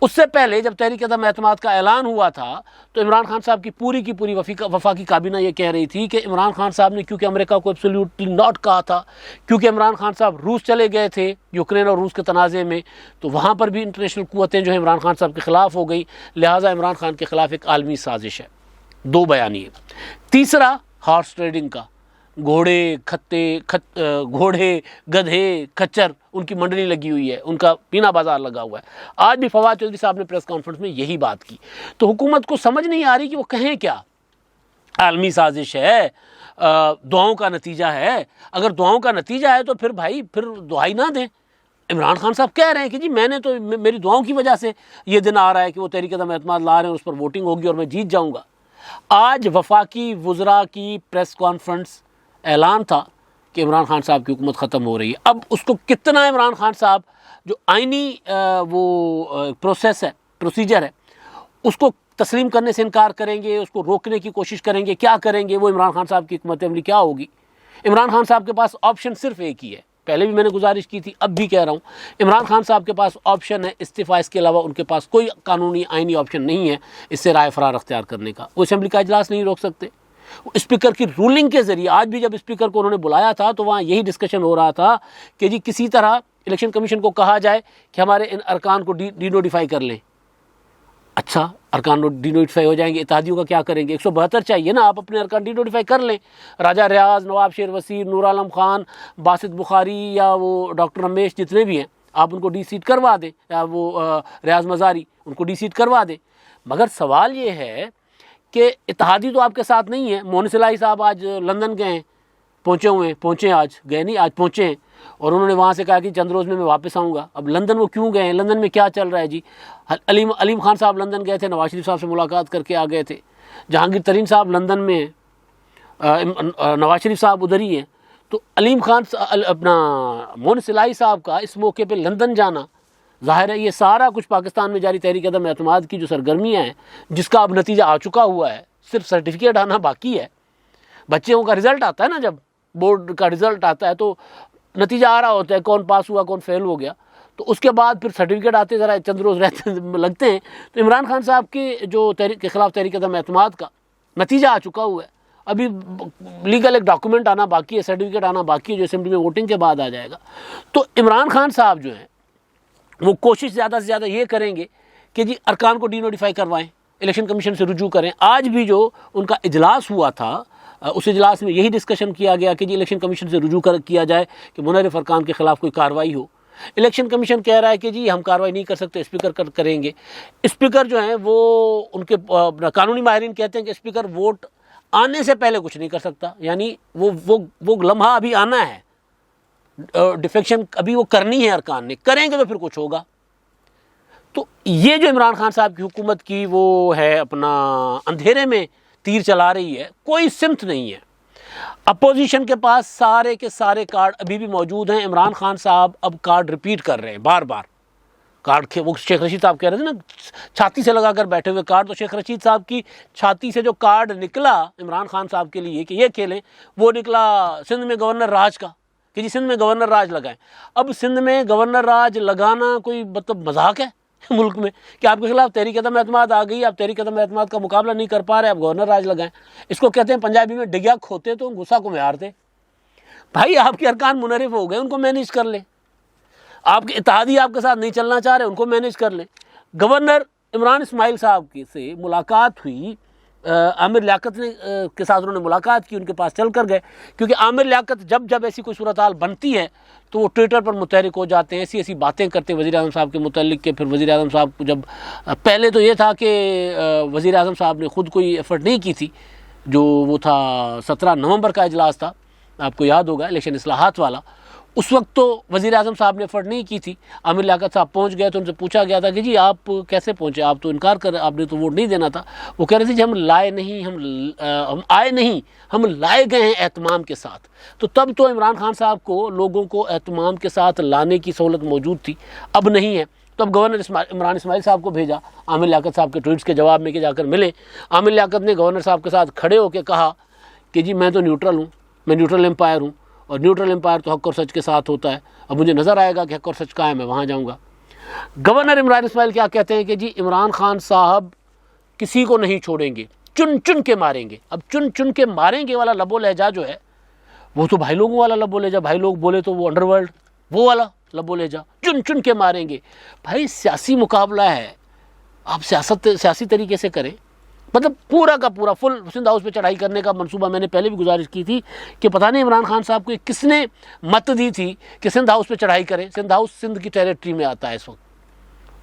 اس سے پہلے جب تحریک عدم اعتماد کا اعلان ہوا تھا تو عمران خان صاحب کی پوری وفاقی کابینہ یہ کہہ رہی تھی کہ عمران خان صاحب نے کیونکہ امریکہ کو ایبسلیوٹلی ناٹ کہا تھا، کیونکہ عمران خان صاحب روس چلے گئے تھے یوکرین اور روس کے تنازع میں، تو وہاں پر بھی انٹرنیشنل قوتیں جو ہیں عمران خان صاحب کے خلاف ہو گئی، لہٰذا عمران خان کے خلاف ایک عالمی سازش ہے۔ 2 بیانیے۔ تیسرا ہارس ٹریڈنگ کا، گھوڑے گدھے کچر ان کی منڈلی لگی ہوئی ہے، ان کا پینا بازار لگا ہوا ہے۔ آج بھی فواد چودھری صاحب نے پریس کانفرنس میں یہی بات کی، تو حکومت کو سمجھ نہیں آ رہی کہ وہ کہیں کیا۔ عالمی سازش ہے، دعاؤں کا نتیجہ ہے، اگر دعاؤں کا نتیجہ ہے تو پھر بھائی پھر دعائی نہ دیں۔ عمران خان صاحب کہہ رہے ہیں کہ جی میں نے تو میری دعاؤں کی وجہ سے یہ دن آ رہا ہے کہ وہ تحریک عدم اعتماد لا رہے ہیں، اس پر ووٹنگ ہوگی اور میں جیت جاؤں گا۔ آج وفاقی وزراء کی پریس کانفرنس اعلان تھا کہ عمران خان صاحب کی حکومت ختم ہو رہی ہے۔ اب اس کو کتنا عمران خان صاحب جو آئینی پروسیجر ہے اس کو تسلیم کرنے سے انکار کریں گے، اس کو روکنے کی کوشش کریں گے، کیا کریں گے، وہ عمران خان صاحب کی حکمت عملی کیا ہوگی۔ عمران خان صاحب کے پاس آپشن صرف ایک ہی ہے، پہلے بھی میں نے گزارش کی تھی، اب بھی کہہ رہا ہوں، عمران خان صاحب کے پاس آپشن ہے استعفیٰ، اس کے علاوہ ان کے پاس کوئی قانونی آئینی آپشن نہیں ہے اس سے رائے فرار اختیار کرنے کا۔ وہ اسمبلی کا اجلاس نہیں روک سکتے، اسپیکر کی رولنگ کے ذریعے۔ آج بھی جب اسپیکر کو انہوں نے بلایا تھا تو وہاں یہی ڈسکشن ہو رہا تھا کہ جی کسی طرح الیکشن کمیشن کو کہا جائے کہ ہمارے ان ارکان کو ڈی نوٹیفائی کر لیں۔ اچھا، ارکان ڈی نوٹیفائی ہو جائیں گے، اتحادیوں کا کیا کریں گے؟ 172 چاہیے نا، آپ اپنے ارکان ڈی نوٹیفائی کر لیں۔ راجہ ریاض، نواب شیر وسیع، نور عالم خان، باسط بخاری یا وہ ڈاکٹر رمیش جتنے بھی ہیں، آپ ان کو ڈی سیٹ کروا دیں، یا وہ ریاض مزاری ان کو ڈی سیٹ کروا دیں۔ مگر سوال یہ ہے کہ اتحادی تو آپ کے ساتھ نہیں ہے۔ مونس الہی صاحب آج لندن گئے ہیں، پہنچے ہیں اور انہوں نے وہاں سے کہا کہ چند روز میں واپس آؤں گا۔ اب لندن وہ کیوں گئے ہیں؟ لندن میں کیا چل رہا ہے جی؟ علیم خان صاحب لندن گئے تھے، نواز شریف صاحب سے ملاقات کر کے آ گئے تھے۔ جہانگیر ترین صاحب لندن میں ہیں، نواز شریف صاحب ادھر ہی ہیں۔ تو علیم خان اپنا مونس الہی صاحب کا اس موقع پہ لندن جانا، ظاہر ہے یہ سارا کچھ پاکستان میں جاری تحریک عدم اعتماد کی جو سرگرمیاں ہیں جس کا اب نتیجہ آ چکا ہوا ہے، صرف سرٹیفکیٹ آنا باقی ہے۔ بچوں کا رزلٹ آتا ہے نا، جب بورڈ کا رزلٹ آتا ہے تو نتیجہ آ رہا ہوتا ہے کون پاس ہوا کون فیل ہو گیا، تو اس کے بعد پھر سرٹیفکیٹ آتے ذرا چند روز لگتے ہیں۔ تو عمران خان صاحب کے جو کے خلاف تحریک عدم اعتماد کا نتیجہ آ چکا ہوا ہے، ابھی لیگل ایک ڈاکومنٹ آنا باقی ہے، سرٹیفکیٹ آنا باقی ہے جو اسمبلی میں ووٹنگ کے بعد آ جائے گا۔ تو عمران خان صاحب جو ہیں وہ کوشش زیادہ سے زیادہ یہ کریں گے کہ جی ارکان کو ڈی نوٹیفائی کروائیں، الیکشن کمیشن سے رجوع کریں۔ آج بھی جو ان کا اجلاس ہوا تھا اس اجلاس میں یہی ڈسکشن کیا گیا کہ جی الیکشن کمیشن سے رجوع کیا جائے کہ منحرف ارکان کے خلاف کوئی کارروائی ہو۔ الیکشن کمیشن کہہ رہا ہے کہ جی ہم کارروائی نہیں کر سکتے، اسپیکر کریں گے۔ اسپیکر جو ہیں وہ ان کے قانونی ماہرین کہتے ہیں کہ اسپیکر ووٹ آنے سے پہلے کچھ نہیں کر سکتا، یعنی وہ لمحہ ابھی آنا ہے، ڈیفیکشن ابھی وہ کرنی ہے، ارکان نے کریں گے تو پھر کچھ ہوگا۔ تو یہ جو عمران خان صاحب کی حکومت کی وہ ہے اپنا اندھیرے میں تیر چلا رہی ہے، کوئی سمت نہیں ہے۔ اپوزیشن کے پاس سارے کے سارے کارڈ ابھی بھی موجود ہیں۔ عمران خان صاحب اب کارڈ ریپیٹ کر رہے ہیں بار بار، کارڈ وہ شیخ رشید صاحب کہہ رہے تھے نا چھاتی سے لگا کر بیٹھے ہوئے کارڈ، تو شیخ رشید صاحب کی چھاتی سے جو کارڈ نکلا عمران خان صاحب کے لیے کہ یہ کھیلیں، وہ نکلا سندھ میں گورنر راج کا کہ جی سندھ میں گورنر راج لگائیں۔ اب سندھ میں گورنر راج لگانا کوئی مطلب مذاق ہے ملک میں کہ آپ کے خلاف تحریک عدم اعتماد آ گئی، آپ تحریک عدم اعتماد کا مقابلہ نہیں کر پا رہے، آپ گورنر راج لگائیں۔ اس کو کہتے ہیں پنجابی میں ڈگیا کھوتے تو غصہ کو معیارتے۔ بھائی آپ کے ارکان منحرف ہو گئے، ان کو مینیج کر لیں۔ آپ کے اتحادی آپ کے ساتھ نہیں چلنا چاہ رہے، ان کو مینیج کر لیں۔ گورنر عمران اسماعیل صاحب سے ملاقات ہوئی، عامر لیاقت کے ساتھ انہوں نے ملاقات کی، ان کے پاس چل کر گئے، کیونکہ عامر لیاقت جب ایسی کوئی صورتحال بنتی ہے تو وہ ٹویٹر پر متحرک ہو جاتے ہیں، ایسی باتیں کرتے ہیں وزیر اعظم صاحب کے متعلق کہ پھر وزیر اعظم صاحب کو جب پہلے تو یہ تھا کہ وزیر اعظم صاحب نے خود کوئی ایفرٹ نہیں کی تھی، جو وہ تھا 17 نومبر کا اجلاس تھا، آپ کو یاد ہوگا الیکشن اصلاحات والا، اس وقت تو وزیر اعظم صاحب نے ایفرٹ نہیں کی تھی۔ عامر لیاقت صاحب پہنچ گئے تو ان سے پوچھا گیا تھا کہ جی آپ کیسے پہنچے، آپ تو انکار کر رہے، آپ نے تو ووٹ نہیں دینا تھا۔ وہ کہہ رہے تھے جی ہم آئے نہیں، ہم لائے گئے ہیں اہتمام کے ساتھ۔ تو تب تو عمران خان صاحب کو لوگوں کو اہتمام کے ساتھ لانے کی سہولت موجود تھی، اب نہیں ہے۔ تو اب گورنر عمران اسماعیل صاحب کو بھیجا عامر لیاقت صاحب کے ٹویٹس کے جواب میں کہ جا کر ملیں۔ عامر لیاقت نے گورنر صاحب کے ساتھ کھڑے ہو کے کہا کہ جی میں تو نیوٹرل ہوں، میں نیوٹرل امپائر ہوں، اور نیوٹرل امپائر تو حق اور سچ کے ساتھ ہوتا ہے، اب مجھے نظر آئے گا کہ حق اور سچ کہاں ہے، میں وہاں جاؤں گا۔ گورنر عمران اسماعیل کیا کہتے ہیں کہ جی عمران خان صاحب کسی کو نہیں چھوڑیں گے، چن چن کے ماریں گے۔ اب چن چن کے ماریں گے والا لب و لہجہ جو ہے وہ تو بھائی لوگوں والا لب و لہجہ، بھائی لوگ بولے تو وہ انڈر ورلڈ وہ والا لب و لہجہ، چن چن کے ماریں گے۔ بھائی سیاسی مقابلہ ہے، آپ سیاسی طریقے سے کریں، مطلب پورا کا پورا فل سندھ ہاؤس پہ چڑھائی کرنے کا منصوبہ میں نے پہلے بھی گزارش کی تھی کہ پتہ نہیں عمران خان صاحب کو کس نے مت دی تھی کہ سندھ ہاؤس پہ چڑھائی کریں۔ سندھ ہاؤس سندھ کی ٹیریٹری میں آتا ہے اس وقت،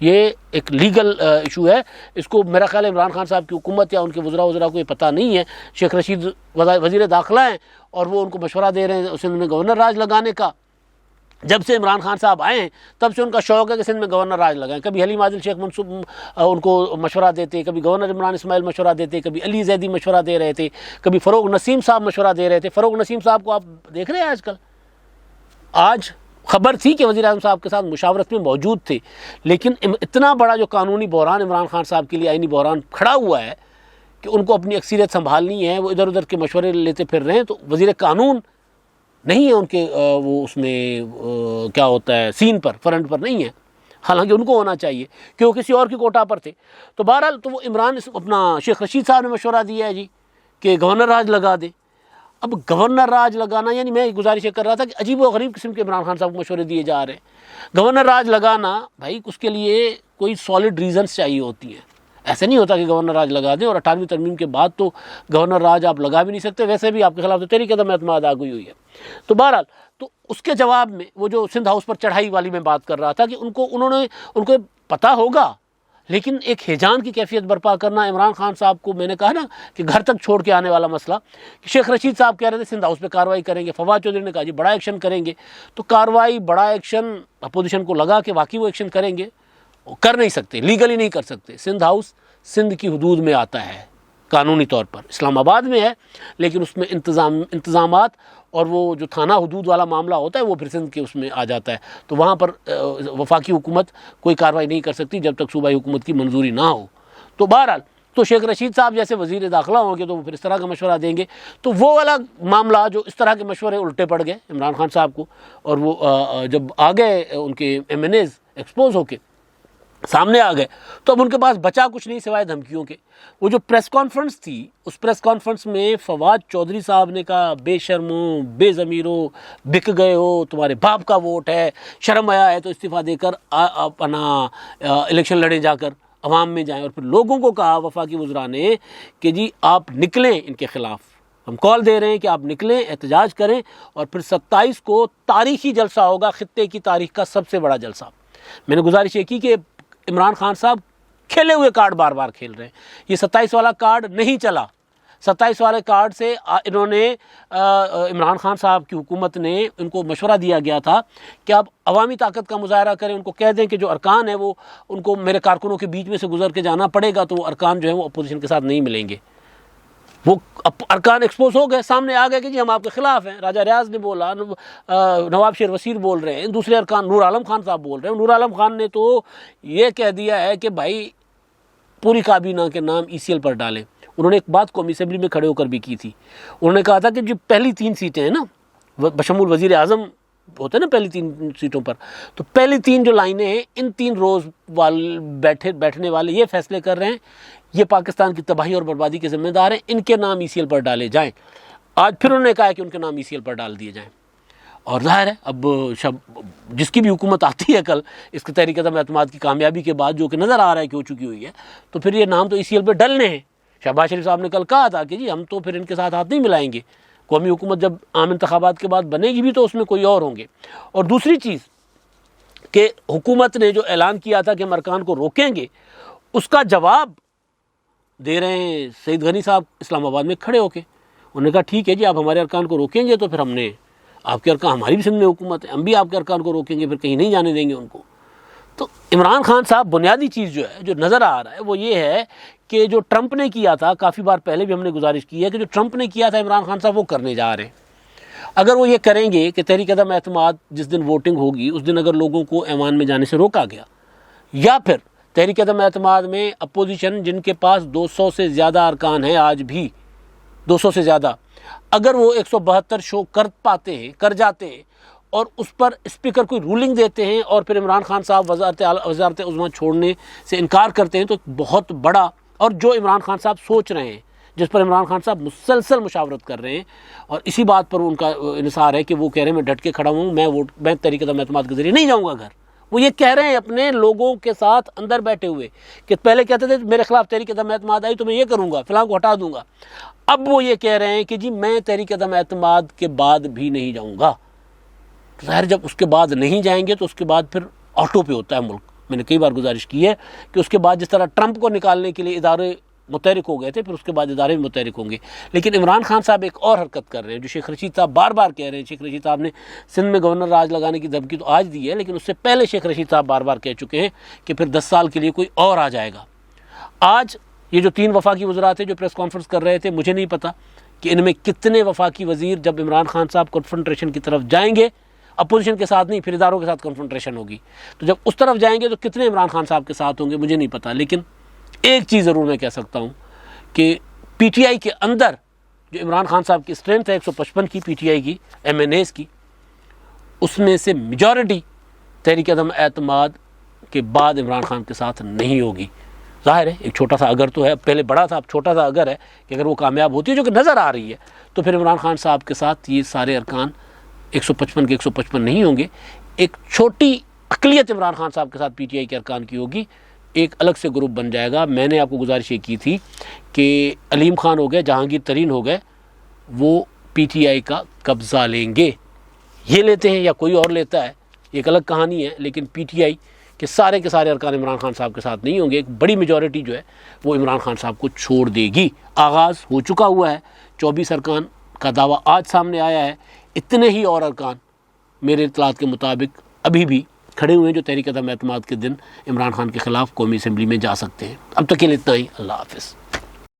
یہ ایک لیگل ایشو ہے، اس کو میرا خیال ہے عمران خان صاحب کی حکومت یا ان کے وزراء کو یہ پتہ نہیں ہے۔ شیخ رشید وزیر داخلہ ہیں اور وہ ان کو مشورہ دے رہے ہیں سندھ میں گورنر راج لگانے کا۔ جب سے عمران خان صاحب آئے ہیں تب سے ان کا شوق ہے کہ سندھ میں گورنر راج لگائیں۔ کبھی حلیم عادل شیخ منصوب ان کو مشورہ دیتے، کبھی گورنر عمران اسماعیل مشورہ دیتے، کبھی علی زیدی مشورہ دے رہے تھے، کبھی فروغ نسیم صاحب مشورہ دے رہے تھے۔ فروغ نسیم صاحب کو آپ دیکھ رہے ہیں آج خبر تھی کہ وزیر اعظم صاحب کے ساتھ مشاورت میں موجود تھے، لیکن اتنا بڑا جو قانونی بحران عمران خان صاحب کے لیے آئینی بحران کھڑا ہوا ہے کہ ان کو اپنی اکثریت سنبھالنی ہے، وہ ادھر ادھر کے مشورے لیتے پھر رہے ہیں، تو وزیر قانون نہیں ہے ان کے وہ اس میں کیا ہوتا ہے سین پر، فرنٹ پر نہیں ہے، حالانکہ ان کو ہونا چاہیے کہ وہ کسی اور کی کوٹا پر تھے۔ تو بہرحال تو وہ اپنا شیخ رشید صاحب نے مشورہ دیا ہے جی کہ گورنر راج لگا دے۔ اب گورنر راج لگانا، یعنی میں گزارش یہ کر رہا تھا کہ عجیب و غریب قسم کے عمران خان صاحب کو مشورے دیے جا رہے ہیں۔ گورنر راج لگانا بھائی اس کے لیے کوئی سالڈ ریزنس چاہیے ہوتی ہیں، ایسے نہیں ہوتا کہ گورنر راج لگا دیں، اور 98ویں ترمیم کے بعد تو گورنر راج آپ لگا بھی نہیں سکتے، ویسے بھی آپ کے خلاف تو تحریک عدم اعتماد آ گئی ہوئی ہے۔ تو بہرحال تو اس کے جواب میں وہ جو سندھ ہاؤس پر چڑھائی والی میں بات کر رہا تھا کہ ان کو پتہ ہوگا، لیکن ایک ہیجان کی کیفیت برپا کرنا عمران خان صاحب کو، میں نے کہا نا کہ گھر تک چھوڑ کے آنے والا مسئلہ، کہ شیخ رشید صاحب کہہ رہے تھے سندھ ہاؤس پہ کارروائی کریں گے، فواد چودھری نے کہا جی بڑا ایکشن کریں گے، تو کارروائی بڑا ایکشن اپوزیشن کو لگا کہ واقعی وہ ایکشن کریں گے، وہ کر نہیں سکتے، لیگلی نہیں کر سکتے۔ سندھ ہاؤس سندھ کی حدود میں آتا ہے قانونی طور پر، اسلام آباد میں ہے، لیکن اس میں انتظامات اور وہ جو تھانہ حدود والا معاملہ ہوتا ہے وہ پھر سندھ کے اس میں آ جاتا ہے، تو وہاں پر وفاقی حکومت کوئی کارروائی نہیں کر سکتی جب تک صوبائی حکومت کی منظوری نہ ہو۔ تو بہرحال تو شیخ رشید صاحب جیسے وزیر داخلہ ہوں گے تو وہ پھر اس طرح کا مشورہ دیں گے، تو وہ والا معاملہ جو اس طرح کے مشورے الٹے پڑ گئے عمران خان صاحب کو، اور وہ جب آ گئے ان کے MNAs ایکسپوز ہو کے سامنے آ گئے، تو اب ان کے پاس بچا کچھ نہیں سوائے دھمکیوں کے۔ وہ جو پریس کانفرنس تھی، اس پریس کانفرنس میں فواد چودھری صاحب نے کہا بے شرمو، بے ضمیرو، بک گئے ہو، تمہارے باپ کا ووٹ ہے، شرم آیا ہے تو استعفیٰ دے کر اپنا الیکشن لڑیں، جا کر عوام میں جائیں۔ اور پھر لوگوں کو کہا وفاقی وزراء نے کہ جی آپ نکلیں ان کے خلاف، ہم کال دے رہے ہیں کہ آپ نکلیں، احتجاج کریں، اور پھر 27 کو تاریخی جلسہ ہوگا، خطے کی تاریخ کا سب سے بڑا جلسہ۔ میں نے گزارش یہ کی کہ عمران خان صاحب کھیلے ہوئے کارڈ بار بار کھیل رہے ہیں، یہ 27 والا کارڈ نہیں چلا۔ 27 والے کارڈ سے انہوں نے عمران خان صاحب کی حکومت نے ان کو مشورہ دیا گیا تھا کہ آپ عوامی طاقت کا مظاہرہ کریں، ان کو کہہ دیں کہ جو ارکان ہیں وہ ان کو میرے کارکنوں کے بیچ میں سے گزر کے جانا پڑے گا، تو وہ ارکان جو ہیں وہ اپوزیشن کے ساتھ نہیں ملیں گے۔ وہ ارکان ایکسپوز ہو گئے، سامنے آ گئے کہ جی ہم آپ کے خلاف ہیں۔ راجہ ریاض نے بولا، نواب شیر وسیر بول رہے ہیں، دوسرے ارکان نور عالم خان صاحب بول رہے ہیں۔ نور عالم خان نے تو یہ کہہ دیا ہے کہ بھائی پوری کابینہ کے نام ECL پر ڈالیں۔ انہوں نے ایک بات قومی اسمبلی میں کھڑے ہو کر بھی کی تھی، انہوں نے کہا تھا کہ جو پہلی 3 سیٹیں ہیں نا، بشمول وزیر اعظم ہوتے ہیں نا پہلی 3 سیٹوں پر، تو پہلی 3 جو لائنیں ہیں، ان 3 روز بیٹھنے والے یہ فیصلے کر رہے ہیں، یہ پاکستان کی تباہی اور بربادی کے ذمہ دار ہیں، ان کے نام ECL پر ڈالے جائیں۔ آج پھر انہوں نے کہا ہے کہ ان کے نام ECL پر ڈال دیے جائیں، اور ظاہر ہے اب جس کی بھی حکومت آتی ہے کل اس کے تحریک عدم اعتماد کی کامیابی کے بعد، جو کہ نظر آ رہا ہے کہ ہو چکی ہوئی ہے، تو پھر یہ نام تو ECL پہ ڈلنے ہیں۔ شہباز شریف صاحب نے کل کہا تھا کہ جی ہم تو پھر ان کے ساتھ ہاتھ نہیں ملائیں گے، قومی حکومت جب عام انتخابات کے بعد بنے گی بھی تو اس میں کوئی اور ہوں گے۔ اور دوسری چیز کہ حکومت نے جو اعلان کیا تھا کہ ہم ارکان کو روکیں گے، اس کا جواب دے رہے ہیں سعید غنی صاحب اسلام آباد میں کھڑے ہو کے۔ انہوں نے کہا ٹھیک ہے جی آپ ہمارے ارکان کو روکیں گے تو پھر ہم نے آپ کے ارکان، ہماری بھی سندھ میں حکومت ہے، ہم بھی آپ کے ارکان کو روکیں گے، پھر کہیں نہیں جانے دیں گے ان کو۔ تو عمران خان صاحب بنیادی چیز جو ہے، جو نظر آ رہا ہے وہ یہ ہے کہ جو ٹرمپ نے کیا تھا، کافی بار پہلے بھی ہم نے گزارش کی ہے کہ جو ٹرمپ نے کیا تھا عمران خان صاحب وہ کرنے جا رہے ہیں۔ اگر وہ یہ کریں گے کہ تحریک عدم اعتماد جس دن ووٹنگ ہوگی اس دن اگر لوگوں کو ایوان میں جانے سے روکا گیا، یا پھر تحریک عدم اعتماد میں اپوزیشن جن کے پاس 200 سے زیادہ ارکان ہیں، آج بھی 200 سے زیادہ، اگر وہ 172 شو کر جاتے ہیں اور اس پر اسپیکر کوئی رولنگ دیتے ہیں اور پھر عمران خان صاحب وزارت عظمیٰ چھوڑنے سے انکار کرتے ہیں، تو بہت بڑا، اور جو عمران خان صاحب سوچ رہے ہیں، جس پر عمران خان صاحب مسلسل مشاورت کر رہے ہیں، اور اسی بات پر ان کا انحصار ہے کہ وہ کہہ رہے ہیں میں ڈٹ کے کھڑا ہوں، میں تحریک عدم اعتماد کے ذریعے نہیں جاؤں گا گھر۔ وہ یہ کہہ رہے ہیں اپنے لوگوں کے ساتھ اندر بیٹھے ہوئے، کہ پہلے کہتے تھے میرے خلاف تحریک عدم اعتماد آئی تو میں یہ کروں گا، فلاں کو ہٹا دوں گا۔ اب وہ یہ کہہ رہے ہیں کہ جی میں تحریک عدم اعتماد کے بعد بھی نہیں جاؤں گا۔ ظاہر جب اس کے بعد نہیں جائیں گے تو اس کے بعد پھر آٹو پہ ہوتا ہے ملک۔ میں نے کئی بار گزارش کی ہے کہ اس کے بعد جس طرح ٹرمپ کو نکالنے کے لیے ادارے متحرک ہو گئے تھے، پھر اس کے بعد ادارے بھی متحرک ہوں گے۔ لیکن عمران خان صاحب ایک اور حرکت کر رہے ہیں جو شیخ رشید صاحب بار بار کہہ رہے ہیں۔ شیخ رشید صاحب نے سندھ میں گورنر راج لگانے کی دھمکی تو آج دی ہے، لیکن اس سے پہلے شیخ رشید صاحب بار بار کہہ چکے ہیں کہ پھر 10 سال کے لیے کوئی اور آ جائے گا۔ آج یہ جو 3 وفاقی وزراء تھے جو پریس کانفرنس کر رہے تھے، مجھے نہیں پتا کہ ان میں کتنے وفاقی وزیر جب عمران خان صاحب کنفرنٹریشن کی طرف جائیں گے، اپوزیشن کے ساتھ نہیں، پھر اداروں کے ساتھ کنفرنٹریشن ہوگی، تو جب اس طرف جائیں گے تو کتنے عمران خان صاحب کے ساتھ ہوں گے مجھے نہیں پتا۔ لیکن ایک چیز ضرور میں کہہ سکتا ہوں کہ پی ٹی آئی کے اندر جو عمران خان صاحب کی اسٹرینتھ ہے 155 کی پی ٹی آئی کی ایم این ایز کی، اس میں سے میجورٹی تحریک عدم اعتماد کے بعد عمران خان کے ساتھ نہیں ہوگی۔ ظاہر ہے ایک چھوٹا سا اگر تو ہے، پہلے بڑا تھا اب چھوٹا سا اگر ہے کہ اگر وہ کامیاب ہوتی ہے جو کہ نظر آ رہی ہے، تو پھر عمران خان صاحب کے ساتھ یہ سارے ارکان 155 کے 155 نہیں ہوں گے۔ ایک چھوٹی اقلیت عمران خان صاحب کے ساتھ پی ٹی آئی کے ارکان کی ہوگی، ایک الگ سے گروپ بن جائے گا۔ میں نے آپ کو گزارش یہ کی تھی کہ علیم خان ہو گئے، جہانگیر ترین ہو گئے، وہ پی ٹی آئی کا قبضہ لیں گے۔ یہ لیتے ہیں یا کوئی اور لیتا ہے ایک الگ کہانی ہے، لیکن پی ٹی آئی کے سارے ارکان عمران خان صاحب کے ساتھ نہیں ہوں گے۔ ایک بڑی میجورٹی جو ہے وہ عمران خان صاحب کو چھوڑ دے گی۔ آغاز ہو چکا ہوا ہے، 24 ارکان کا دعویٰ آج سامنے آیا ہے۔ اتنے ہی اور ارکان میرے اطلاعات کے مطابق ابھی بھی کھڑے ہوئے ہیں جو تحریک عدم اعتماد کے دن عمران خان کے خلاف قومی اسمبلی میں جا سکتے ہیں۔ اب تک کے لیے اتنا ہی، اللہ حافظ۔